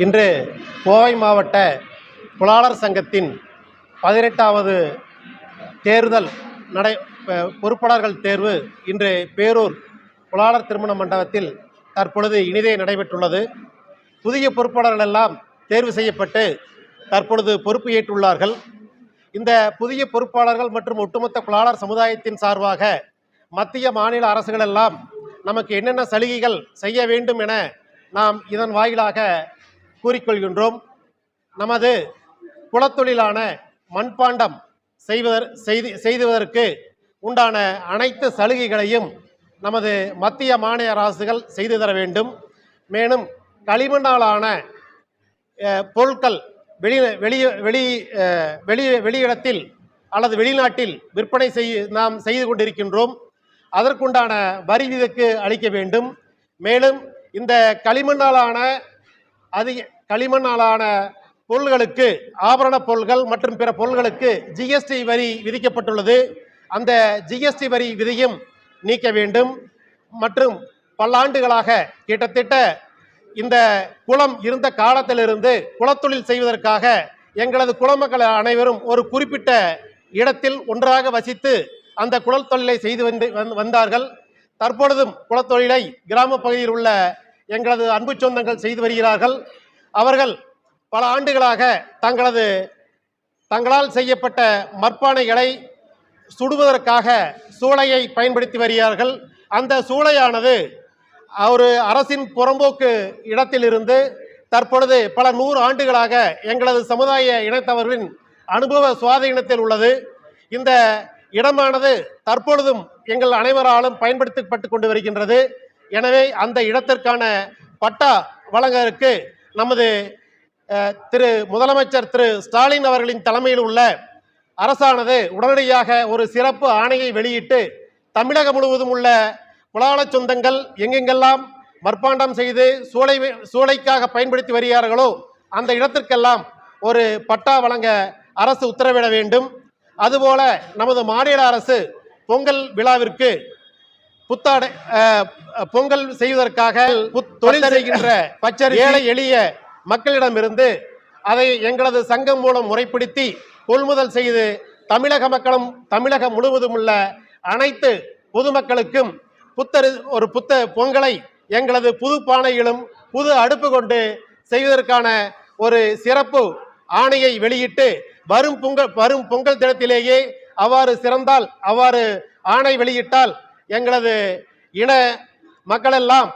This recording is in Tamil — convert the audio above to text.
இன்று கோவை மாவட்ட புலாளர் சங்கத்தின் 18வது தேர்தல் பொறுப்பாளர்கள் தேர்வு இன்று பேரூர் புலாளர் திருமண மண்டபத்தில் தற்பொழுது இனிதே நடைபெற்றுள்ளது. புதிய பொறுப்பாளர்கள் எல்லாம் தேர்வு செய்யப்பட்டு தற்பொழுது பொறுப்பு ஏற்றுள்ளார்கள். இந்த புதிய பொறுப்பாளர்கள் மற்றும் ஒட்டுமொத்த புலாளர் சமுதாயத்தின் சார்பாக மத்திய மாநில அரசுகள் எல்லாம் நமக்கு என்னென்ன சலுகைகள் செய்ய வேண்டும் என நாம் இதன் வாயிலாக கூறிக்கொள்கின்றோம். நமது குலத்தொழிலான மண்பாண்டம் செய்துவதற்கு உண்டான அனைத்து சலுகைகளையும் நமது மத்திய மாநில அரசுகள் செய்து தர வேண்டும். மேலும் களிமண்ணாலான பொருட்கள் வெளியிடத்தில் அல்லது வெளிநாட்டில் விற்பனை நாம் செய்து கொண்டிருக்கின்றோம். அதற்குண்டான வரி விதிக்கு அளிக்க வேண்டும். மேலும் இந்த களிமண்ணாலான பொருள்களுக்கு, ஆபரண பொருள்கள் மற்றும் பிற பொருள்களுக்கு ஜிஎஸ்டி வரி விதிக்கப்பட்டுள்ளது. அந்த ஜிஎஸ்டி வரி விதியும் நீக்க வேண்டும். மற்றும் பல்லாண்டுகளாக கிட்டத்தட்ட இந்த குளம் இருந்த காலத்திலிருந்து குளத்தொழில் செய்வதற்காக எங்களது குலமக்கள் அனைவரும் ஒரு குறிப்பிட்ட இடத்தில் ஒன்றாக வசித்து அந்த குளத்தொழிலை செய்து வந்தார்கள். தற்பொழுதும் குளத்தொழிலை கிராம பகுதியில் உள்ள எங்களது அன்பு சொந்தங்கள் செய்து வருகிறார்கள். அவர்கள் பல ஆண்டுகளாக தங்களால் செய்யப்பட்ட மட்பானைகளை சுடுவதற்காக சூளையை பயன்படுத்தி வருகிறார்கள். அந்த சூளையானது ஒரு அரசின் புறம்போக்கு இடத்திலிருந்து தற்பொழுது பல 100 ஆண்டுகளாக எங்களது சமுதாய இனத்தவர்களின் அனுபவ சுவாதீனத்தில் உள்ளது. இந்த இடமானது தற்பொழுதும் எங்கள் அனைவராலும் பயன்படுத்தப்பட்டு கொண்டு வருகின்றது. எனவே அந்த இடத்திற்கான பட்டா வழங்குவதற்கு நமது முதலமைச்சர் திரு ஸ்டாலின் அவர்களின் தலைமையில் உள்ள அரசானது உடனடியாக ஒரு சிறப்பு ஆணையை வெளியிட்டு தமிழகம் முழுவதும் உள்ள புலாள சொந்தங்கள் எங்கெங்கெல்லாம் மட்பாண்டம் செய்து சூளைக்காக பயன்படுத்தி வருகிறார்களோ அந்த இடத்திற்கெல்லாம் ஒரு பட்டா வழங்க அரசு உத்தரவிட வேண்டும். அதுபோல நமது மாநில அரசு பொங்கல் விழாவிற்கு பொங்கல் செய்வதற்காக தொழில் செய்கின்ற பச்சரி ஏழை எளிய மக்களிடமிருந்து அதை எங்களது சங்கம் மூலம் முறைப்படுத்தி கொள்முதல் செய்து தமிழகம் முழுவதும் உள்ள அனைத்து பொதுமக்களுக்கும் பொங்கலை எங்களது புது பானையிலும் புது அடுப்பு கொண்டு செய்வதற்கான ஒரு சிறப்பு ஆணையை வெளியிட்டு வரும் பொங்கல் தினத்திலேயே அவ்வாறு சிறந்தால், அவ்வாறு ஆணை வெளியிட்டால் எங்களது இன மக்களெல்லாம்